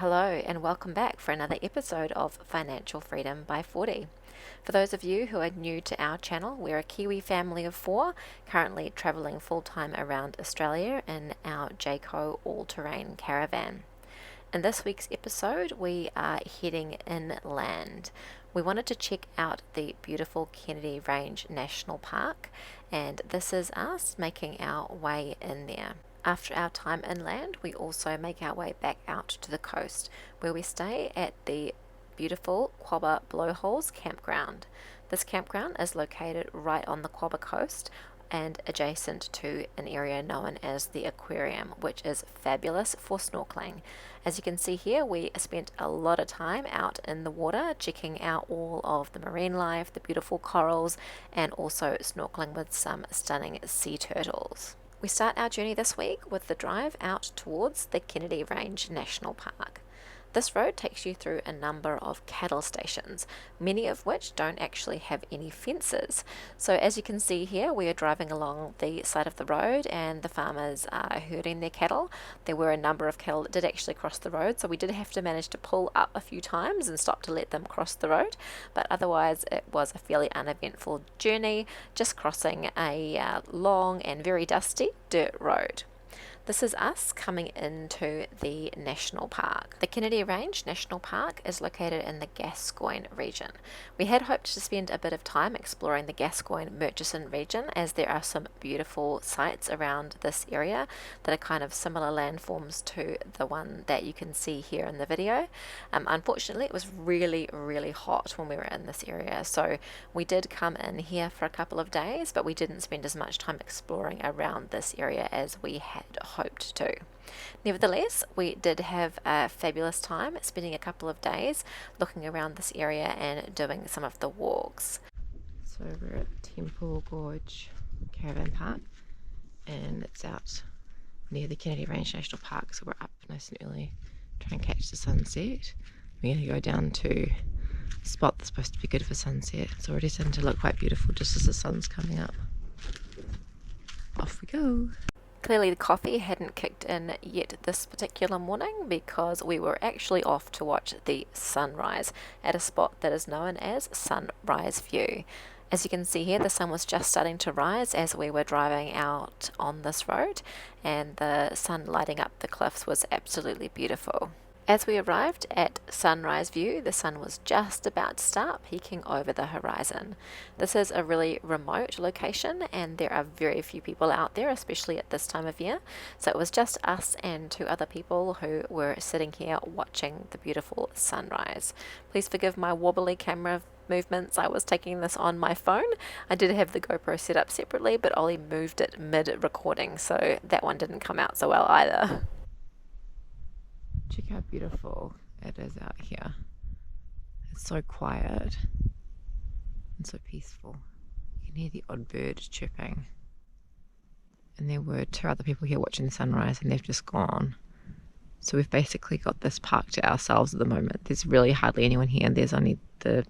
Hello and welcome back for another episode of Financial Freedom by 40. For those of you who are new to our channel, we're a Kiwi family of four, currently travelling full-time around Australia in our Jayco all-terrain caravan. In this week's episode, we are heading inland. We wanted to check out the beautiful Kennedy Range National Park, and this is us making our way in there. After our time inland, we also make our way back out to the coast, where we stay at the beautiful Quobba Blowholes campground. This campground is located right on the Quobba coast and adjacent to an area known as the aquarium, which is fabulous for snorkeling. As you can see here, we spent a lot of time out in the water checking out all of the marine life, the beautiful corals, and also snorkeling with some stunning sea turtles. We start our journey this week with the drive out towards the Kennedy Range National Park. This road takes you through a number of cattle stations, many of which don't actually have any fences. So as you can see here, we are driving along the side of the road and the farmers are herding their cattle. There were a number of cattle that did actually cross the road, so we did have to manage to pull up a few times and stop to let them cross the road, but otherwise it was a fairly uneventful journey, just crossing a long and very dusty dirt road. This is us coming into the national park. The Kennedy Range National Park is located in the Gascoyne region. We had hoped to spend a bit of time exploring the Gascoyne-Murchison region, as there are some beautiful sites around this area that are kind of similar landforms to the one that you can see here in the video. Unfortunately, it was really hot when we were in this area, so we did come in here for a couple of days, but we didn't spend as much time exploring around this area as we had hoped to. Nevertheless, we did have a fabulous time spending a couple of days looking around this area and doing some of the walks. So we're at Temple Gorge Caravan Park, and it's out near the Kennedy Range National Park, so we're up nice and early, try and catch the sunset. We're going to go down to a spot that's supposed to be good for sunset. It's already starting to look quite beautiful just as the sun's coming up. Off we go. Clearly the coffee hadn't kicked in yet this particular morning, because we were actually off to watch the sunrise at a spot that is known as Sunrise View. As you can see here, the sun was just starting to rise as we were driving out on this road, and the sun lighting up the cliffs was absolutely beautiful. As we arrived at Sunrise View, the sun was just about to start peeking over the horizon. This is a really remote location and there are very few people out there, especially at this time of year. So it was just us and two other people who were sitting here watching the beautiful sunrise. Please forgive my wobbly camera movements. I was taking this on my phone. I did have the GoPro set up separately, but Ollie moved it mid-recording, so that one didn't come out so well either. Check how beautiful it is out here. It's so quiet and so peaceful. You can hear the odd bird chirping. And there were two other people here watching the sunrise and they've just gone. So we've basically got this park to ourselves at the moment. There's really hardly anyone here, and there's only the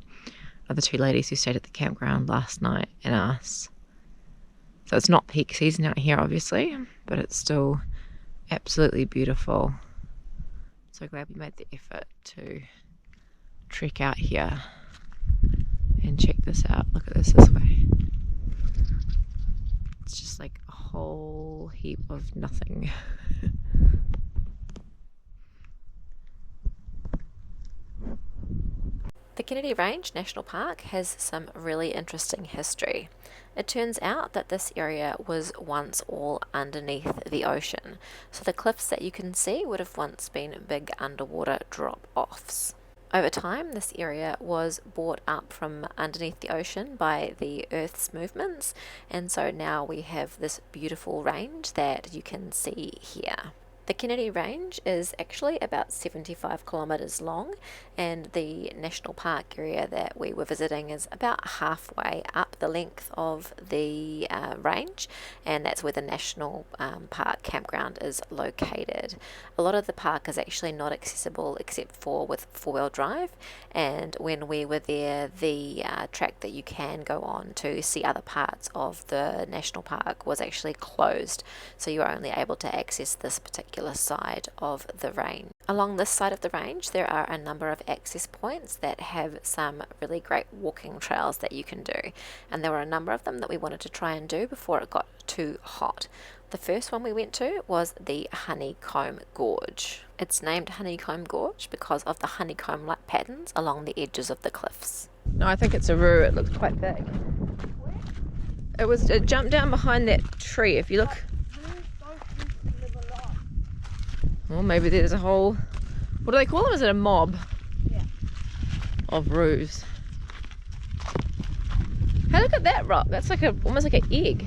other two ladies who stayed at the campground last night and us. So it's not peak season out here obviously, but it's still absolutely beautiful. So glad we made the effort to trek out here and check this out. Look at this way. It's just like a whole heap of nothing. The Kennedy Range National Park has some really interesting history. It turns out that this area was once all underneath the ocean, so the cliffs that you can see would have once been big underwater drop-offs. Over time, this area was brought up from underneath the ocean by the Earth's movements, and so now we have this beautiful range that you can see here. The Kennedy Range is actually about 75 kilometres long, and the national park area that we were visiting is about halfway up the length of the range, and that's where the national park campground is located. A lot of the park is actually not accessible except for with four-wheel drive, and when we were there, the track that you can go on to see other parts of the national park was actually closed, so you were only able to access this particular side of the range. Along this side of the range, there are a number of access points that have some really great walking trails that you can do, and there were a number of them that we wanted to try and do before it got too hot. The first one we went to was the Honeycomb Gorge. It's named Honeycomb Gorge because of the honeycomb-like patterns along the edges of the cliffs. No, I think it's a roo. It looks quite big. It jumped down behind that tree. If you look. Well, maybe there's a whole, what do they call them? Is it a mob? Yeah. Of roos. Hey, look at that rock. That's like almost like an egg.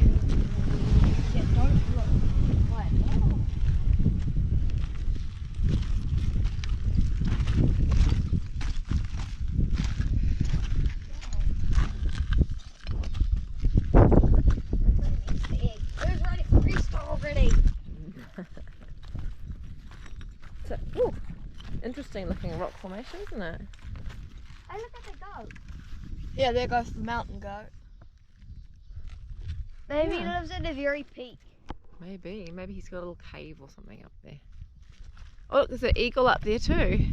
Yeah, don't look. What? It was ready for restart already. Ooh, interesting looking rock formation, isn't it? Hey, look at the goat. Yeah, there goes the mountain goat. Maybe he lives at the very peak. Maybe he's got a little cave or something up there. Oh, look, there's an eagle up there too.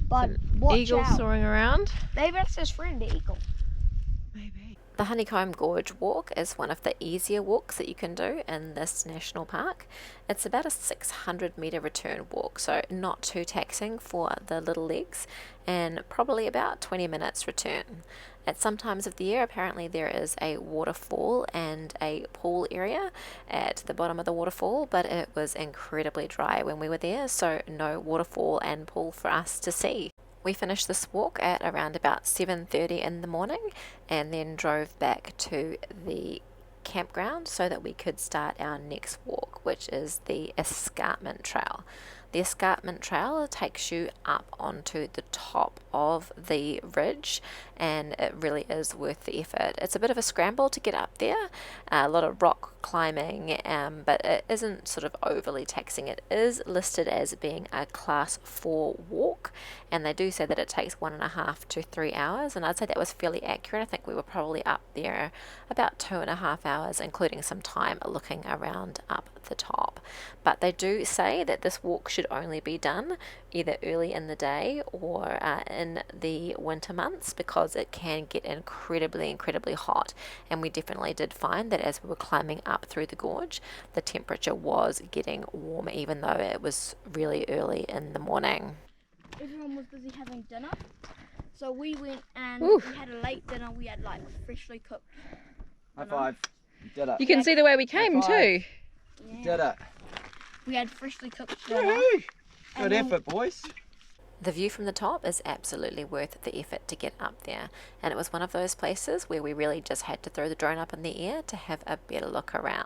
But watch eagle out. soaring around. Maybe that's his friend, the eagle. Maybe. The Honeycomb Gorge walk is one of the easier walks that you can do in this national park. It's about a 600-metre return walk, so not too taxing for the little legs, and probably about 20 minutes return. At some times of the year, apparently there is a waterfall and a pool area at the bottom of the waterfall, but it was incredibly dry when we were there, so no waterfall and pool for us to see. We finished this walk at around about 7:30 in the morning and then drove back to the campground so that we could start our next walk, which is the escarpment trail. The escarpment trail takes you up onto the top of the ridge, and it really is worth the effort. It's a bit of a scramble to get up there, a lot of rock climbing, but it isn't sort of overly taxing. It is listed as being a class 4 walk, and they do say that it takes 1.5 to 3 hours, and I'd say that was fairly accurate. I think we were probably up there about 2.5 hours, including some time looking around up the top. But they do say that this walk should only be done either early in the day or in the winter months, because it can get incredibly hot, and we definitely did find that as we were climbing up through the gorge, the temperature was getting warmer even though it was really early in the morning. Everyone was busy having dinner, so we went and Oof. we had a late dinner. We had like freshly cooked. High five. You did it. You can see the way we came too. You did it. We had freshly cooked dinner. Woo-hoo. Good effort, boys. The view from the top is absolutely worth the effort to get up there, and it was one of those places where we really just had to throw the drone up in the air to have a better look around.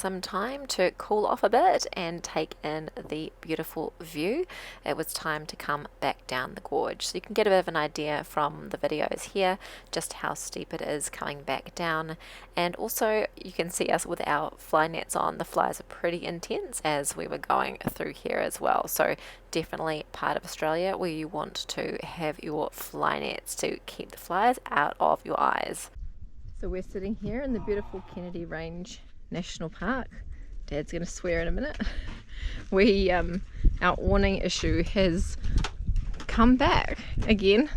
some time to cool off a bit and take in the beautiful view, it was time to come back down the gorge. So you can get a bit of an idea from the videos here just how steep it is coming back down, and also you can see us with our fly nets on. The flies are pretty intense as we were going through here as well, so definitely part of Australia where you want to have your fly nets to keep the flies out of your eyes. So we're sitting here in the beautiful Kennedy Range National Park. Dad's going to swear in a minute. Our awning issue has come back again,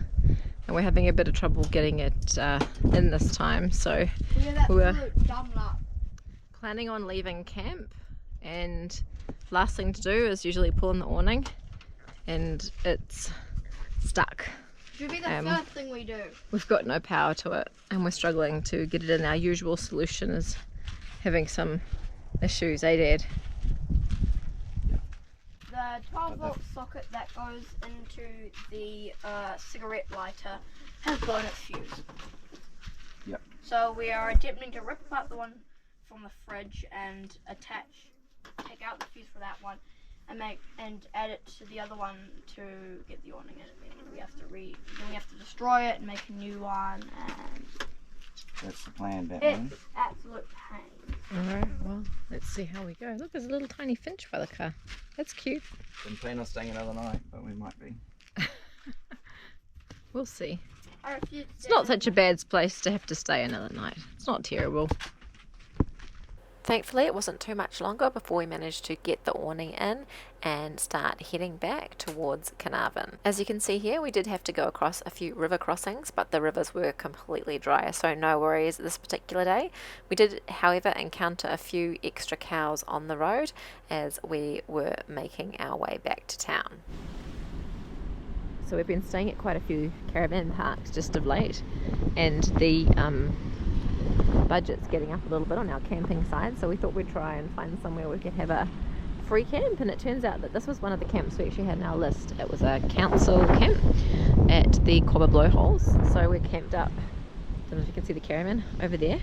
and we're having a bit of trouble getting it in this time. So we were planning on leaving camp, and last thing to do is usually pull in the awning, and it's stuck. Should be the first thing we do. We've got no power to it, and we're struggling to get it in. Our usual solution is having some issues, Dad? The 12-volt socket that goes into the cigarette lighter has blown its fuse. Yep. So we are attempting to rip apart the one from the fridge and take out the fuse for that one, and add it to the other one to get the awning in it. Then we have to destroy it and make a new one, and That's the plan, Batman. it's absolute pain. Alright, well, let's see how we go. Look, there's a little tiny finch by the car. That's cute. Didn't plan on staying another night, but we might be. We'll see. It's It's not such a bad place to have to stay another night. It's not terrible. Thankfully, it wasn't too much longer before we managed to get the awning in and start heading back towards Carnarvon. As you can see here, we did have to go across a few river crossings, but the rivers were completely dry, so no worries this particular day. We did, however, encounter a few extra cows on the road as we were making our way back to town. So we've been staying at quite a few caravan parks just of late, and the budget's getting up a little bit on our camping side, so we thought we'd try and find somewhere we could have a free camp, and it turns out that this was one of the camps we actually had on our list. It was a council camp at the Quobba Blowholes, so we're camped up. I don't know if you can see the caravan over there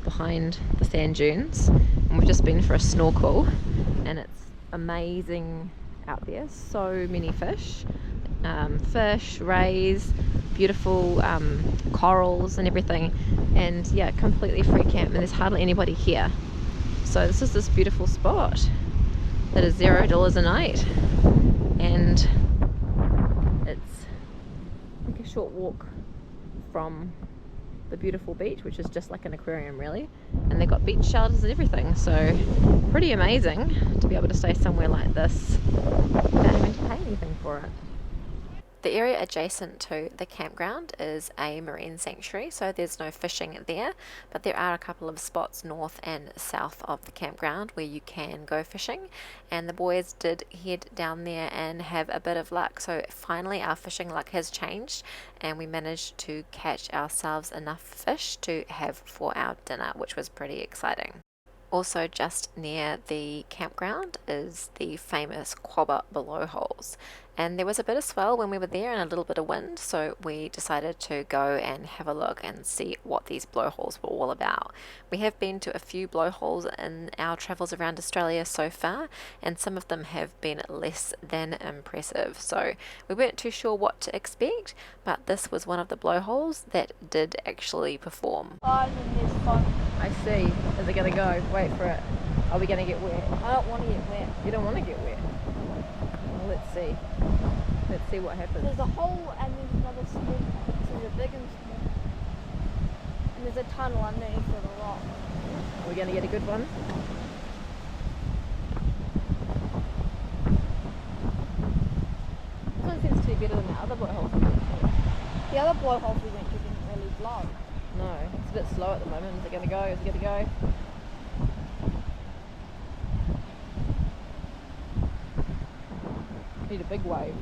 behind the sand dunes, and we've just been for a snorkel, and it's amazing out there. So many fish, rays, beautiful corals and everything, and yeah, completely free camp, and there's hardly anybody here. So this is this beautiful spot that is $0 a night, and it's like a short walk from the beautiful beach, which is just like an aquarium really, and they've got beach shelters and everything, so pretty amazing to be able to stay somewhere like this without having to pay anything for it. The area adjacent to the campground is a marine sanctuary, so there's no fishing there, but there are a couple of spots north and south of the campground where you can go fishing, and the boys did head down there and have a bit of luck. So finally our fishing luck has changed, and we managed to catch ourselves enough fish to have for our dinner, which was pretty exciting. Also just near the campground is the famous Quobba Blowholes, and there was a bit of swell when we were there and a little bit of wind, so we decided to go and have a look and see what these blowholes were all about. We have been to a few blowholes in our travels around Australia so far, and some of them have been less than impressive, so we weren't too sure what to expect, but this was one of the blowholes that did actually perform. I see. Is it going to go? Wait for it. Are we going to get wet? I don't want to get wet. You don't want to get wet? Well, let's see. Let's see what happens. There's a hole and there's another small hole. So there's a big and small. And there's a tunnel underneath with a rock. Are we going to get a good one? This one seems to be better than the other blowholes we went to. The other blowholes we went to didn't really blow. No, it's a bit slow at the moment. Is it going to go? Is it going to go? Need a big wave.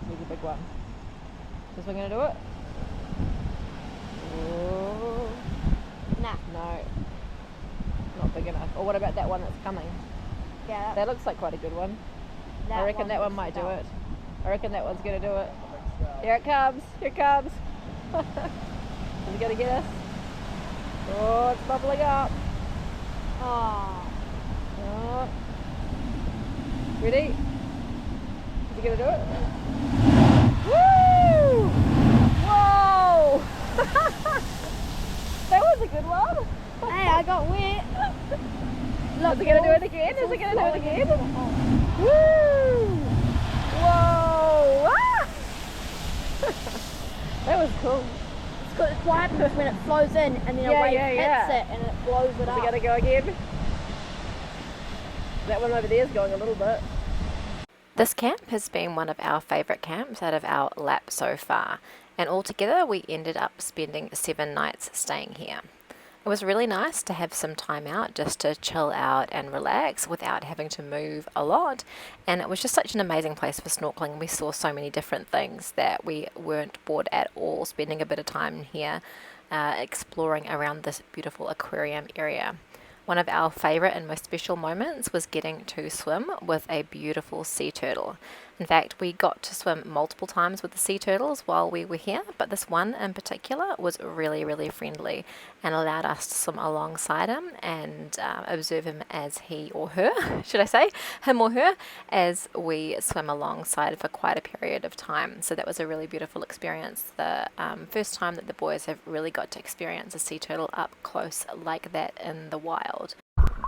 Need a big one. Is this one going to do it? Oh. Nah. No. Not big enough. Or what about that one that's coming? Yeah. That looks like quite a good one. I reckon that one might do it. I reckon that one's going to do it. Here it comes. Here it comes. Is it going to get us? Oh, it's bubbling up. Oh. Oh. Ready? Is he going to do it? Woo! Whoa! That was a good one. Hey, I got wet. Look, is he going to do it again? Is he going to do it again? Woo! Whoa! Ah! That was cool. It's what happens when it flows in and then a wave hits it and it blows it up. Is it going to go again? That one over there is going a little bit. This camp has been one of our favourite camps out of our lap so far, and altogether we ended up spending 7 nights staying here. It was really nice to have some time out just to chill out and relax without having to move a lot, and it was just such an amazing place for snorkeling. We saw so many different things that we weren't bored at all spending a bit of time here exploring around this beautiful aquarium area. One of our favourite and most special moments was getting to swim with a beautiful sea turtle. In fact, we got to swim multiple times with the sea turtles while we were here, but this one in particular was really, really friendly and allowed us to swim alongside him and observe him as he or her, should I say, him or her, as we swim alongside for quite a period of time. So that was a really beautiful experience. The first time that the boys have really got to experience a sea turtle up close like that in the wild.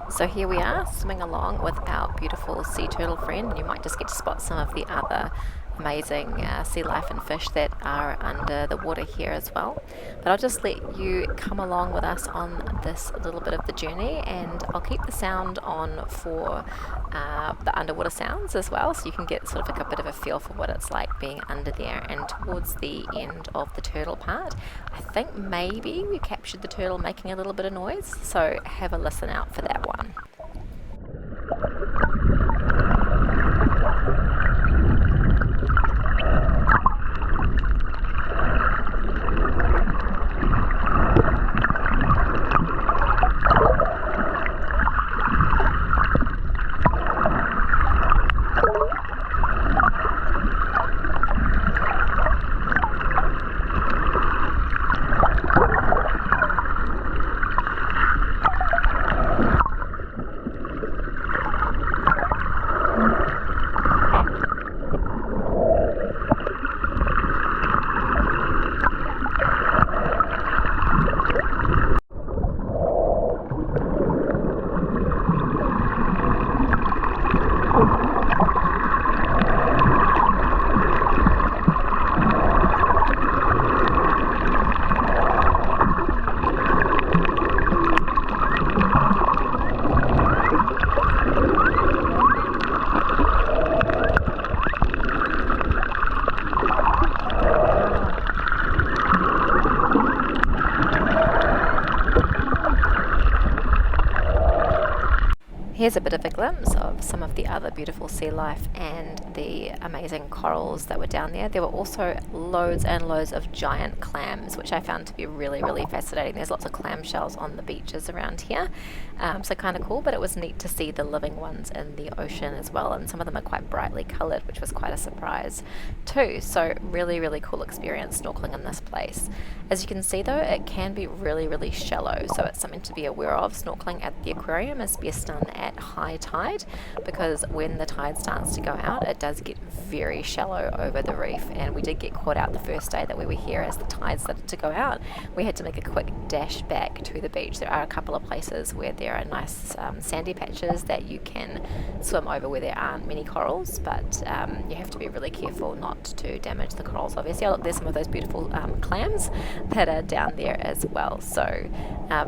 So here we are swimming along with our beautiful sea turtle friend, and you might just get to spot some of the other amazing sea life and fish that are under the water here as well. But I'll just let you come along with us on this little bit of the journey, and I'll keep the sound on for the underwater sounds as well, so you can get sort of like a bit of a feel for what it's like being under there. And towards the end of the turtle part, I think maybe we captured the turtle making a little bit of noise, so have a listen out for that one. Here's a bit of a glimpse of some of the other beautiful sea life and the amazing corals that were down there. There were also loads and loads of giant clams, which I found to be really, really fascinating. There's lots of clam shells on the beaches around here, so kind of cool, but it was neat to see the living ones in the ocean as well, and some of them are quite brightly coloured, which was quite a surprise too. So really, really cool experience snorkeling in this place. As you can see though, it can be really, really shallow, so it's something to be aware of. Snorkeling at the aquarium is best done at high tide, because when the tide starts to go out, it does get very shallow over the reef, and we did get caught out the first day that we were here. As the tide started to go out, we had to make a quick dash back to the beach. There are a couple of places where there are nice sandy patches that you can swim over where there aren't many corals, but you have to be really careful not to damage the corals, obviously. Oh, look, there's some of those beautiful clams that are down there as well. So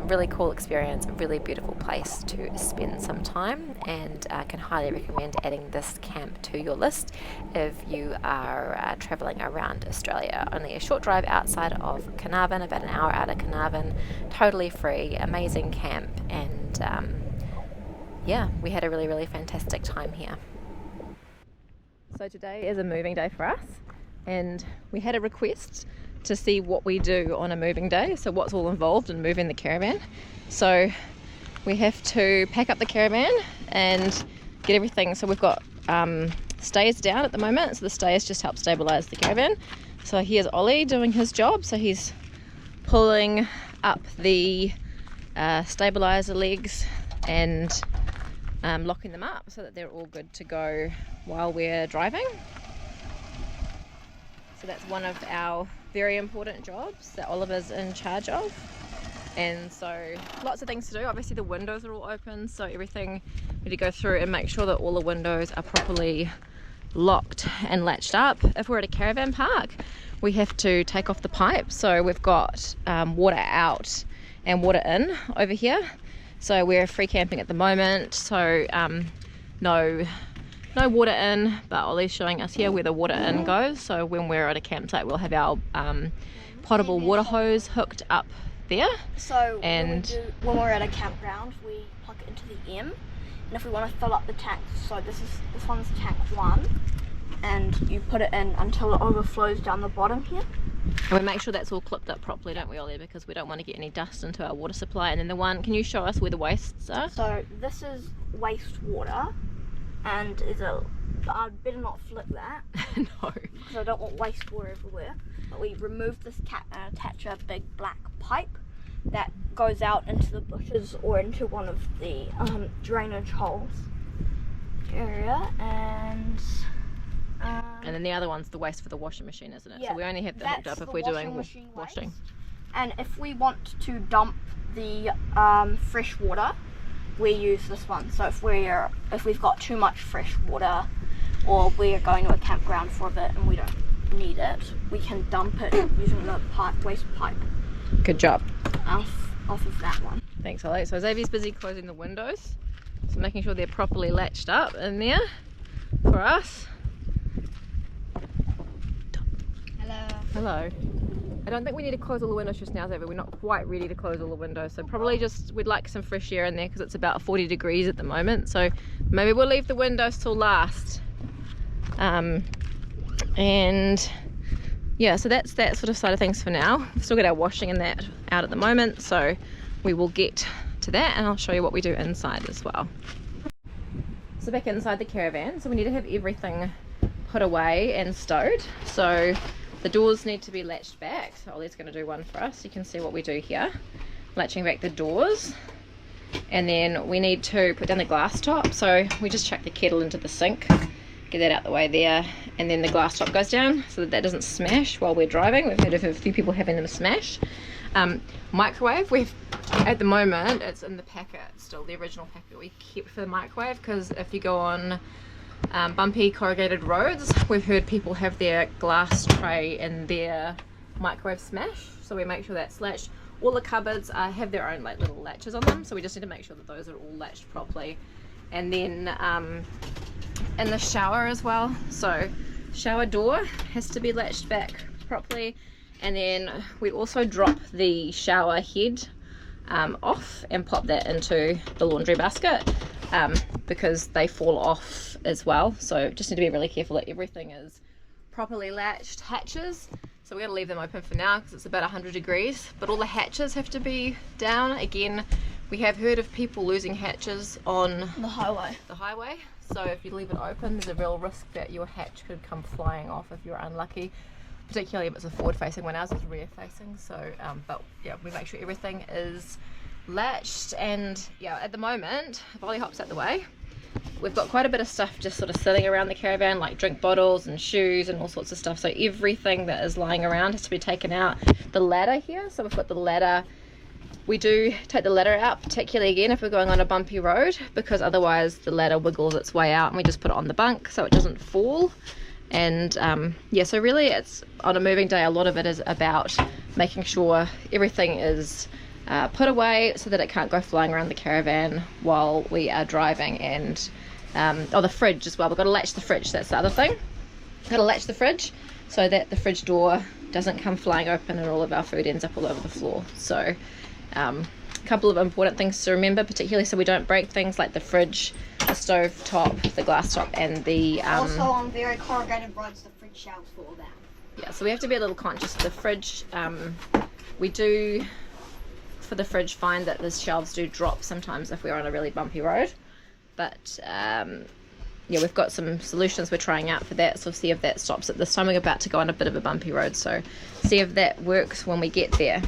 really cool experience, really beautiful place to spend some time, and I can highly recommend adding this camp to your list if you are travelling around Australia. Only a short drive outside of Carnarvon, about an hour out of Carnarvon, totally free, amazing camp, and yeah, we had a really, really fantastic time here. So today is a moving day for us, and we had a request to see what we do on a moving day, so what's all involved in moving the caravan. So we have to pack up the caravan and get everything. So we've got stays down at the moment, so the stays just help stabilize the caravan. So here's Ollie doing his job, so he's pulling up the stabilizer legs and locking them up so that they're all good to go while we're driving. So that's one of our very important jobs that Oliver's in charge of. And so lots of things to do. Obviously the windows are all open, so everything we need to go through and make sure that all the windows are properly locked and latched up. If we're at a caravan park, we have to take off the pipes. So we've got water out and water in over here. So we're free camping at the moment, so no water in, but Ollie's showing us here where the water in goes. So when we're at a campsite, we'll have our potable water hose hooked up there. So and when we're at a campground, we plug it into the M, and if we want to fill up the tank, so this one's tank 1, and you put it in until it overflows down the bottom here. And we make sure that's all clipped up properly, don't we, Ollie? Because we don't want to get any dust into our water supply. And then the one, can you show us where the wastes are? So this is wastewater, and I'd better not flip that. No. Because I don't want wastewater everywhere. But we remove this cap and attach a big black pipe that goes out into the bushes or into one of the drainage holes area, and then the other one's the waste for the washing machine, isn't it? Yeah, so we only have that hooked up if we're doing washing. And if we want to dump the fresh water, we use this one. So if we've got too much fresh water, or we're going to a campground for a bit and we don't need it, we can dump it using the waste pipe. Good job. Off of that one. Thanks, Ollie. So Xavier's busy closing the windows, so making sure they're properly latched up in there for us. Hello. I don't think we need to close all the windows just now, Xavier. We're not quite ready to close all the windows, so probably just we'd like some fresh air in there because it's about 40 degrees at the moment, so maybe we'll leave the windows till last. And yeah, so that's that sort of side of things for now. We've still got our washing and that out at the moment, so we will get to that and I'll show you what we do inside as well. So back inside the caravan, so we need to have everything put away and stowed. So the doors need to be latched back. So Ollie's going to do one for us. You can see what we do here. Latching back the doors. And then we need to put down the glass top. So we just chuck the kettle into the sink. Get that out the way there. And then the glass top goes down so that doesn't smash while we're driving. We've heard of a few people having them smash. Microwave, at the moment, it's in the packet still, the original packet we kept for the microwave, because if you go on bumpy corrugated roads, we've heard people have their glass tray in their microwave smash, so we make sure that's latched. All the cupboards have their own like little latches on them, so we just need to make sure that those are all latched properly. And then in the shower as well, so shower door has to be latched back properly. And then we also drop the shower head off and pop that into the laundry basket because they fall off as well. So just need to be really careful that everything is properly latched. Hatches, so we're going to leave them open for now because it's about 100 degrees, but all the hatches have to be down. Again, we have heard of people losing hatches on The highway. So if you leave it open, there's a real risk that your hatch could come flying off if you're unlucky, particularly if it's a forward facing one. Ours is rear facing, so but yeah, we make sure everything is latched. And yeah, at the moment, if Ollie hops out the way, we've got quite a bit of stuff just sort of sitting around the caravan, like drink bottles and shoes and all sorts of stuff, so everything that is lying around has to be taken out. The ladder here, so we've got the ladder. We do take the ladder out, particularly again if we're going on a bumpy road, because otherwise the ladder wiggles its way out and we just put it on the bunk so it doesn't fall. And yeah, so really it's on a moving day, a lot of it is about making sure everything is put away so that it can't go flying around the caravan while we are driving. And the fridge as well, we've got to latch the fridge, that's the other thing. Got to latch the fridge so that the fridge door doesn't come flying open and all of our food ends up all over the floor. So a couple of important things to remember, particularly so we don't break things like the fridge, the stove top, the glass top, and the also on very corrugated roads, the fridge shelves fall down. Yeah, so we have to be a little conscious of the fridge. We do for the fridge find that the shelves do drop sometimes if we're on a really bumpy road, but yeah, we've got some solutions we're trying out for that, so see if that stops it this time. We're about to go on a bit of a bumpy road, so see if that works when we get there.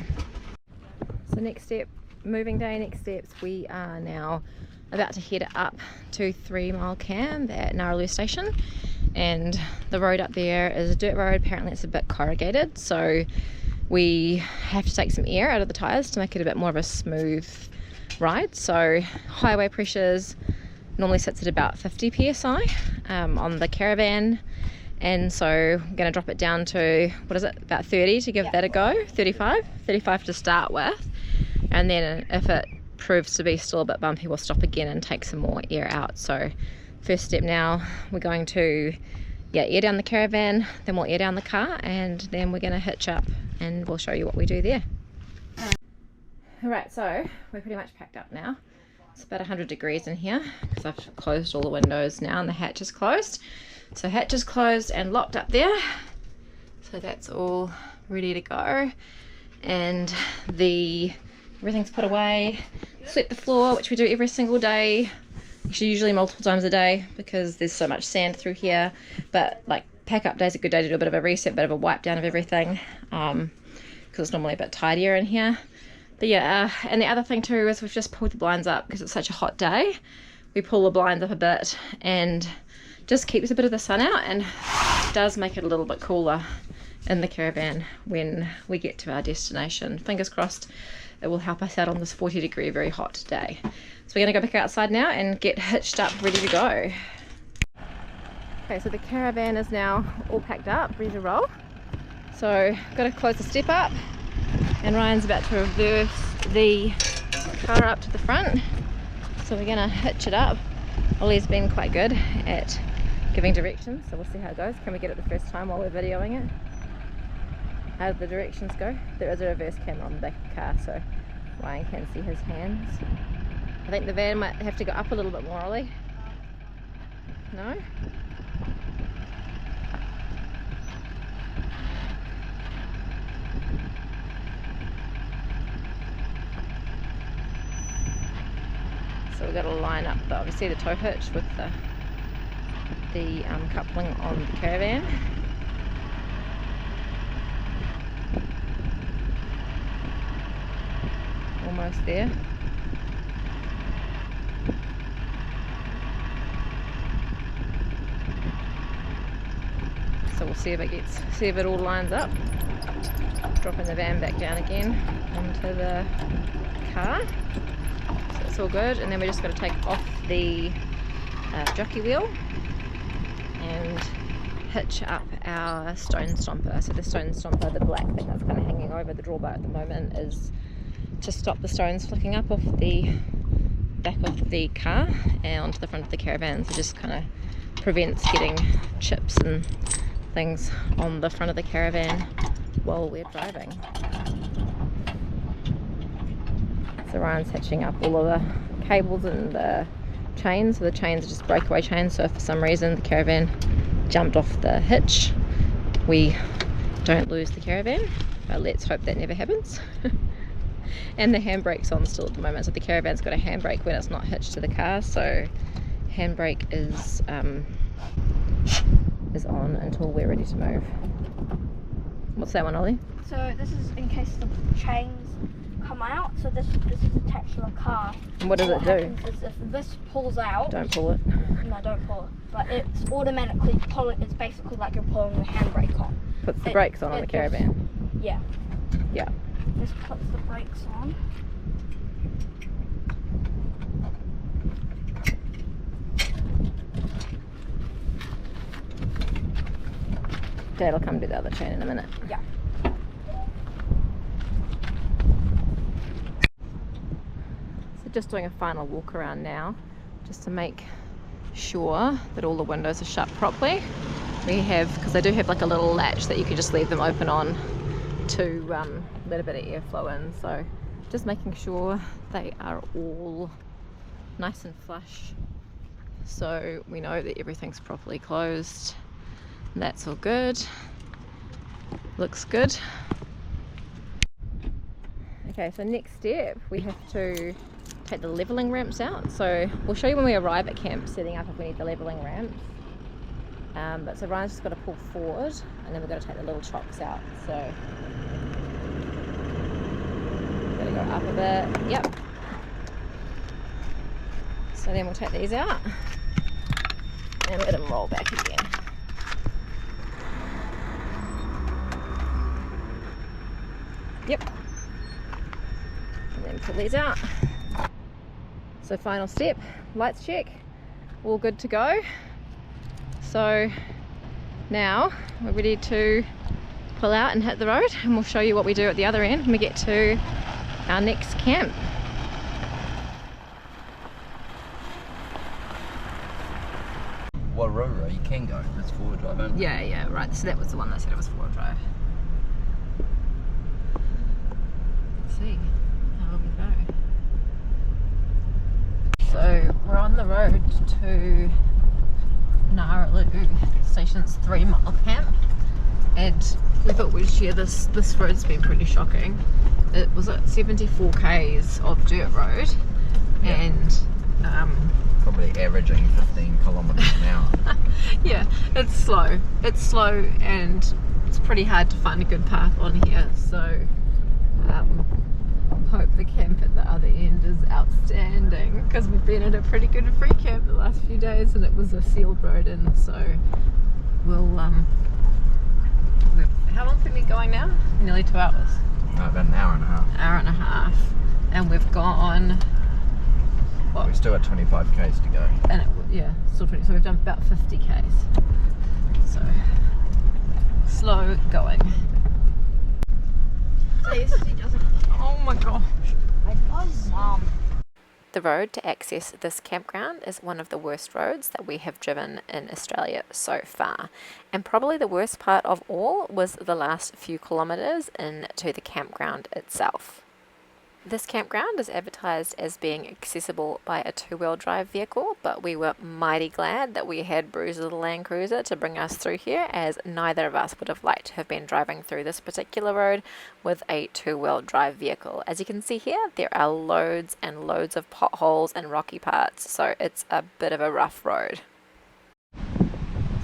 So next step, moving day, next steps, we are now about to head up to 3 Mile Camp at Gnaraloo station, and the road up there is a dirt road. Apparently it's a bit corrugated, so we have to take some air out of the tyres to make it a bit more of a smooth ride. So highway pressures normally sits at about 50 psi on the caravan, and so I'm going to drop it down to, what is it, about 30 to give that a go. 35 to start with, and then if it proves to be still a bit bumpy, we'll stop again and take some more air out. So first step now, we're going to air down the caravan, then we'll air down the car, and then we're going to hitch up and we'll show you what we do there. Alright, so we're pretty much packed up now. It's about 100 degrees in here because I've closed all the windows now and the hatch is closed. So hatch is closed and locked up there. So that's all ready to go. And everything's put away. Sweep the floor, which we do every single day. Actually, usually multiple times a day because there's so much sand through here. But like pack up day's a good day to do a bit of a reset, bit of a wipe down of everything. Because it's normally a bit tidier in here. But yeah, and the other thing too is we've just pulled the blinds up because it's such a hot day. We pull the blinds up a bit and just keeps a bit of the sun out, and does make it a little bit cooler in the caravan when we get to our destination. Fingers crossed it will help us out on this 40-degree very hot day. So we're going to go back outside now and get hitched up, ready to go. Okay, so the caravan is now all packed up, ready to roll. So got to close the step up, and Ryan's about to reverse the car up to the front. So we're going to hitch it up. Ollie's been quite good at giving directions, so we'll see how it goes. Can we get it the first time while we're videoing it? How do the directions go? There is a reverse camera on the back of the car, so Ryan can see his hands. I think the van might have to go up a little bit more, Ollie. No? So we've got to line up obviously the tow hitch with the coupling on the caravan. Almost there. So we'll see if it all lines up. Dropping the van back down again onto the car. So it's all good, and then we just got to take off the jockey wheel and hitch up our stone stomper. So the stone stomper, the black thing that's kind of hanging over the drawbar at the moment, is to stop the stones flicking up off the back of the car and onto the front of the caravan. So just kind of prevents getting chips and things on the front of the caravan while we're driving. So Ryan's hitching up all of the cables and the chains. So the chains are just breakaway chains, so if for some reason the caravan jumped off the hitch, we don't lose the caravan, but let's hope that never happens. And the handbrake's on still at the moment, so the caravan's got a handbrake when it's not hitched to the car, so handbrake is on until we're ready to move. What's that one, Ollie? So this is in case the chains come out. So this is attached to the car. And what does it do? Is if this pulls out. Don't pull it. No, don't pull it. But it's automatically pulling. It's basically like you're pulling the handbrake on. Puts the brakes on the caravan. Yeah. Yeah. This puts the brakes on. Dad will come do the other chain in a minute. Yeah. So just doing a final walk around now, just to make sure that all the windows are shut properly. We have, because they do have like a little latch that you can just leave them open on to let a bit of airflow in. So just making sure they are all nice and flush, so we know that everything's properly closed. That's all good. Looks good. Okay, so next step, we have to take the levelling ramps out. So we'll show you when we arrive at camp, setting up if we need the levelling ramps. But so Ryan's just got to pull forward, and then we've got to take the little chocks out. So got to go up a bit. Yep. So then we'll take these out and let them roll back again. Yep. And then pull these out. So final step, lights check, all good to go. So now we're ready to pull out and hit the road, and we'll show you what we do at the other end when we get to our next camp. Warura, you can go. It's forward drive only. Yeah, right. So that was the one that said it was four-wheel drive. Let's see how we go. So we're on the road to Gnaraloo Station's 3 mile camp, and we thought we'd share this. This road's been pretty shocking. It was at 74 k's of dirt road, and probably averaging 15 kilometres an hour. yeah, it's slow. It's slow, and it's pretty hard to find a good path on here. So hope the camp at the other end is outstanding, because we've been at a pretty good free camp the last few days, and it was a sealed road in. So we'll how long have we been going now? Nearly 2 hours. No, about an hour and a half. Hour and a half, and we've gone. What? We're still at 25 k's to go. And still 20. So we've done about 50 k's. So slow going. Oh my gosh. The road to access this campground is one of the worst roads that we have driven in Australia so far. And probably the worst part of all was the last few kilometres into the campground itself. This campground is advertised as being accessible by a 2-wheel drive vehicle, but we were mighty glad that we had Bruce's little Land Cruiser to bring us through here, as neither of us would have liked to have been driving through this particular road with a 2-wheel drive vehicle. As you can see here, there are loads and loads of potholes and rocky parts, so it's a bit of a rough road.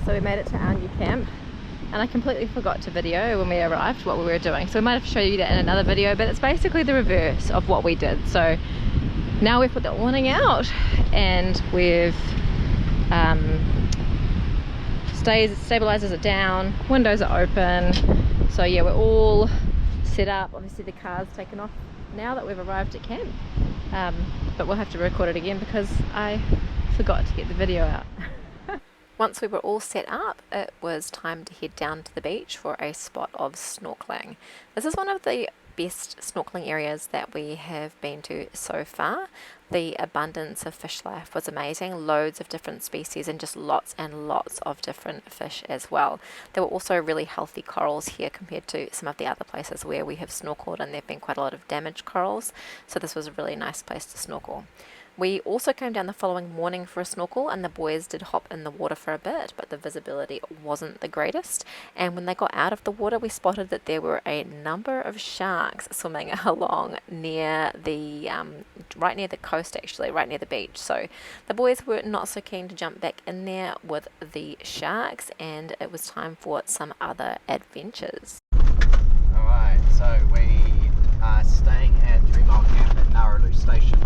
So we made it to our new camp. And I completely forgot to video when we arrived what we were doing, so we might have to show you that in another video, but it's basically the reverse of what we did. So now we've put the awning out, and we've stabilizers are down, windows are open, so yeah, we're all set up. Obviously the car's taken off now that we've arrived at camp, but we'll have to record it again because I forgot to get the video out. Once we were all set up, it was time to head down to the beach for a spot of snorkeling. This is one of the best snorkeling areas that we have been to so far. The abundance of fish life was amazing, loads of different species and just lots and lots of different fish as well. There were also really healthy corals here compared to some of the other places where we have snorkeled, and there have been quite a lot of damaged corals, so this was a really nice place to snorkel. We also came down the following morning for a snorkel, and the boys did hop in the water for a bit, but the visibility wasn't the greatest. And when they got out of the water, we spotted that there were a number of sharks swimming along near the, right near the coast actually, right near the beach. So the boys were not so keen to jump back in there with the sharks, and it was time for some other adventures. Alright, so we are staying at 3 Mile Camp at Gnaraloo Station.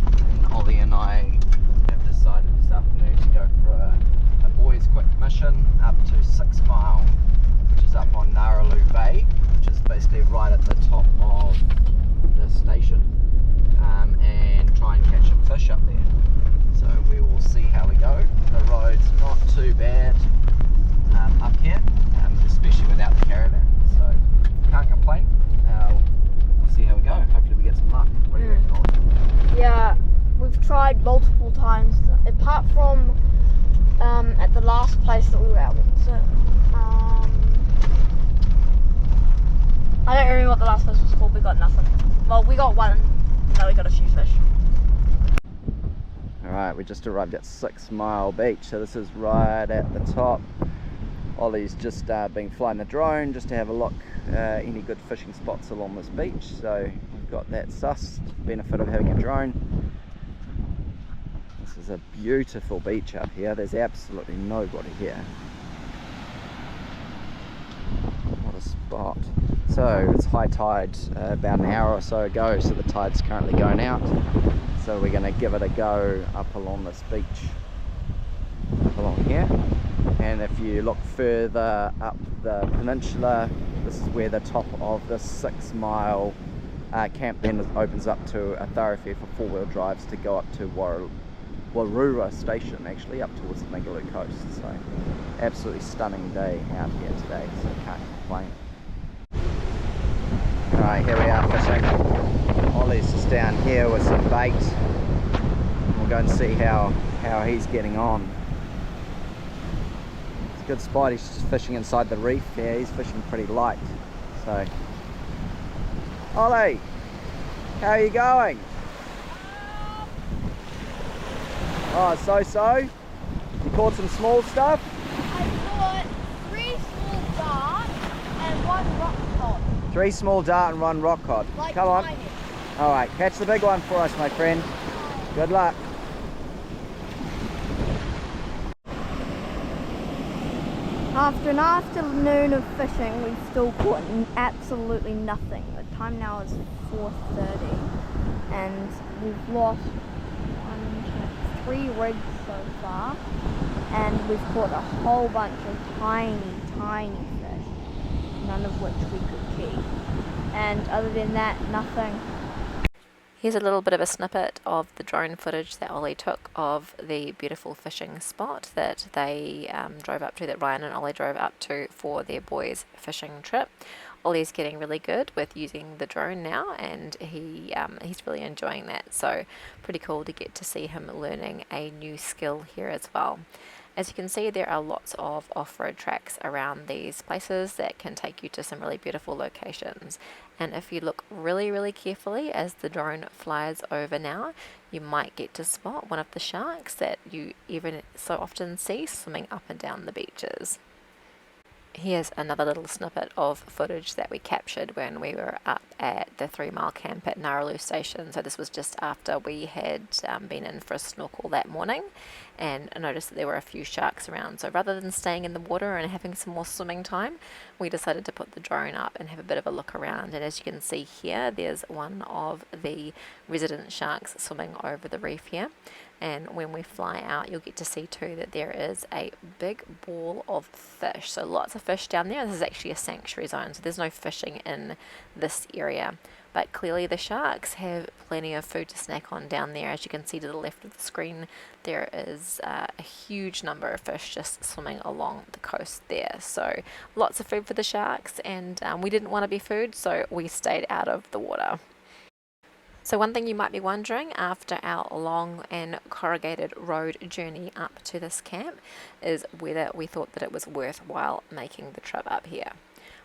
Ollie and I have decided this afternoon to go for a boys quick mission up to 6 Mile, which is up on Gnaraloo Bay, which is basically right at the top of the station, and try and catch some fish up there. So we will see how we go. The road's not too bad up here, especially without the caravan, so can't complain. We'll see how we go. Hopefully we get some luck. What do you reckon, Ollie? Yeah. We've tried multiple times, apart from at the last place that we were at. So, I don't remember what the last place was called. We got nothing. Well, we got one, and then we got a few fish. Alright, we just arrived at 6 Mile Beach, so this is right at the top Ollie's just been flying the drone just to have a look any good fishing spots along this beach, so we've got that sussed. Benefit of having a drone. This is a beautiful beach up here. There's absolutely nobody here. What a spot. So it's high tide about an hour or so ago, so the tide's currently going out, so we're going to give it a go up along this beach, up along here. And if you look further up the peninsula, this is where the top of this 6-mile camp then opens up to a thoroughfare for four-wheel drives to go up to Warura station, actually up towards the Gnaraloo coast. So absolutely stunning day out here today, so can't complain. Alright, here we are fishing. Ollie's just down here with some bait. We'll go and see how he's getting on. It's a good spot. He's just fishing inside the reef. Yeah, he's fishing pretty light. So, Ollie, how are you going? Oh, so? You caught some small stuff? I caught 3 small dart and 1 rock cod. 3 small dart and 1 rock cod. Like Come on. tiny. Alright, catch the big one for us, my friend. Good luck. After an afternoon of fishing, we've still caught absolutely nothing. The time now is 4:30 and we've lost 3 rigs so far, and we've caught a whole bunch of tiny fish, none of which we could keep. And other than that, nothing. Here's a little bit of a snippet of the drone footage that Ollie took of the beautiful fishing spot that they drove up to, that Ryan and Ollie drove up to for their boys' fishing trip. Ollie's getting really good with using the drone now, and he's really enjoying that, so pretty cool to get to see him learning a new skill here as well. As you can see, there are lots of off-road tracks around these places that can take you to some really beautiful locations. And if you look really carefully as the drone flies over now, you might get to spot one of the sharks that you even so often see swimming up and down the beaches. Here's another little snippet of footage that we captured when we were up at the 3-mile camp at Gnaraloo station. So this was just after we had been in for a snorkel that morning, and I noticed that there were a few sharks around. So rather than staying in the water and having some more swimming time, we decided to put the drone up and have a bit of a look around. And as you can see here, there's one of the resident sharks swimming over the reef here. And when we fly out, you'll get to see too that there is a big ball of fish. So lots of fish down there. This is actually a sanctuary zone, so there's no fishing in this area. But clearly the sharks have plenty of food to snack on down there. As you can see to the left of the screen, there is a huge number of fish just swimming along the coast there. So lots of food for the sharks, and we didn't want to be food, so we stayed out of the water. So one thing you might be wondering after our long and corrugated road journey up to this camp is whether we thought that it was worthwhile making the trip up here.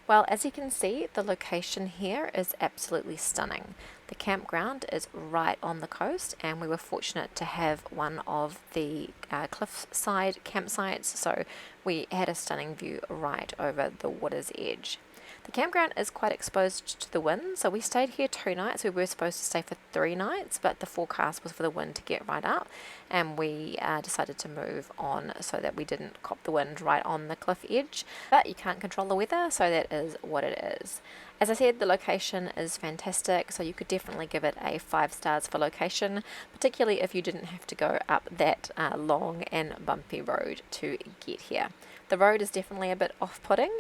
Well, as you can see, the location here is absolutely stunning. The campground is right on the coast, and we were fortunate to have one of the cliffside campsites, so we had a stunning view right over the water's edge. The campground is quite exposed to the wind, so we stayed here 2 nights. We were supposed to stay for 3 nights, but the forecast was for the wind to get right up, and we decided to move on so that we didn't cop the wind right on the cliff edge. But you can't control the weather, so that is what it is. As I said, the location is fantastic, so you could definitely give it a 5 stars for location, particularly if you didn't have to go up that long and bumpy road to get here. The road is definitely a bit off-putting,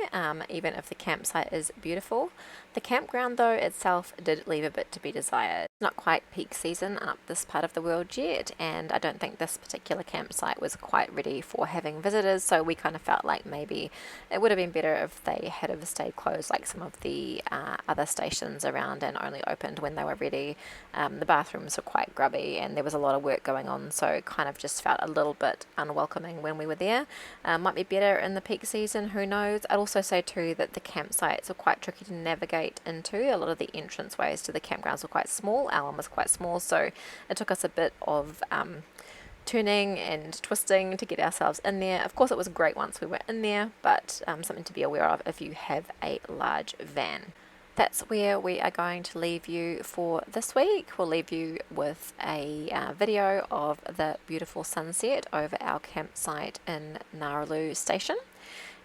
even if the campsite is beautiful. The campground, though, itself did leave a bit to be desired. It's not quite peak season up this part of the world yet, and I don't think this particular campsite was quite ready for having visitors, so we kind of felt like maybe it would have been better if they had have stayed closed like some of the other stations around and only opened when they were ready. The bathrooms were quite grubby and there was a lot of work going on, so it kind of just felt a little bit unwelcoming when we were there. Might be better in the peak season, who knows. I'd also say too that the campsites are quite tricky to navigate into. A lot of the entranceways to the campgrounds were quite small. Our one was quite small, so it took us a bit of turning and twisting to get ourselves in there. Of course, it was great once we were in there, but something to be aware of if you have a large van. That's where we are going to leave you for this week. We'll leave you with a video of the beautiful sunset over our campsite in Gnaraloo Station.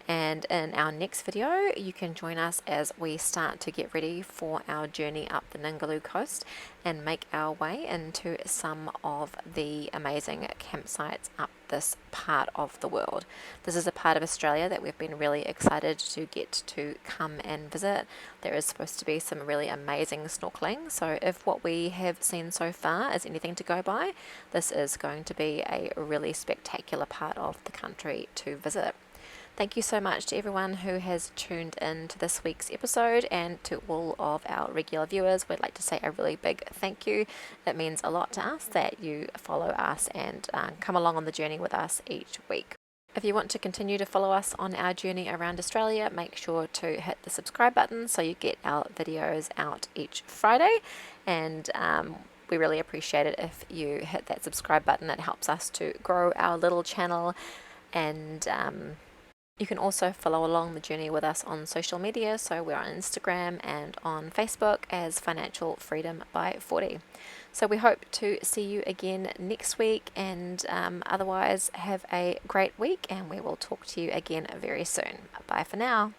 And in our next video, you can join us as we start to get ready for our journey up the Ningaloo coast and make our way into some of the amazing campsites up this part of the world. This is a part of Australia that we've been really excited to get to come and visit. There is supposed to be some really amazing snorkeling, so if what we have seen so far is anything to go by, this is going to be a really spectacular part of the country to visit. Thank you so much to everyone who has tuned in to this week's episode, and to all of our regular viewers. We'd like to say a really big thank you. It means a lot to us that you follow us and come along on the journey with us each week. If you want to continue to follow us on our journey around Australia, make sure to hit the subscribe button so you get our videos out each Friday. And we really appreciate it if you hit that subscribe button. It helps us to grow our little channel. And you can also follow along the journey with us on social media. So we're on Instagram and on Facebook as Financial Freedom by 40. So we hope to see you again next week, and otherwise have a great week, and we will talk to you again very soon. Bye for now.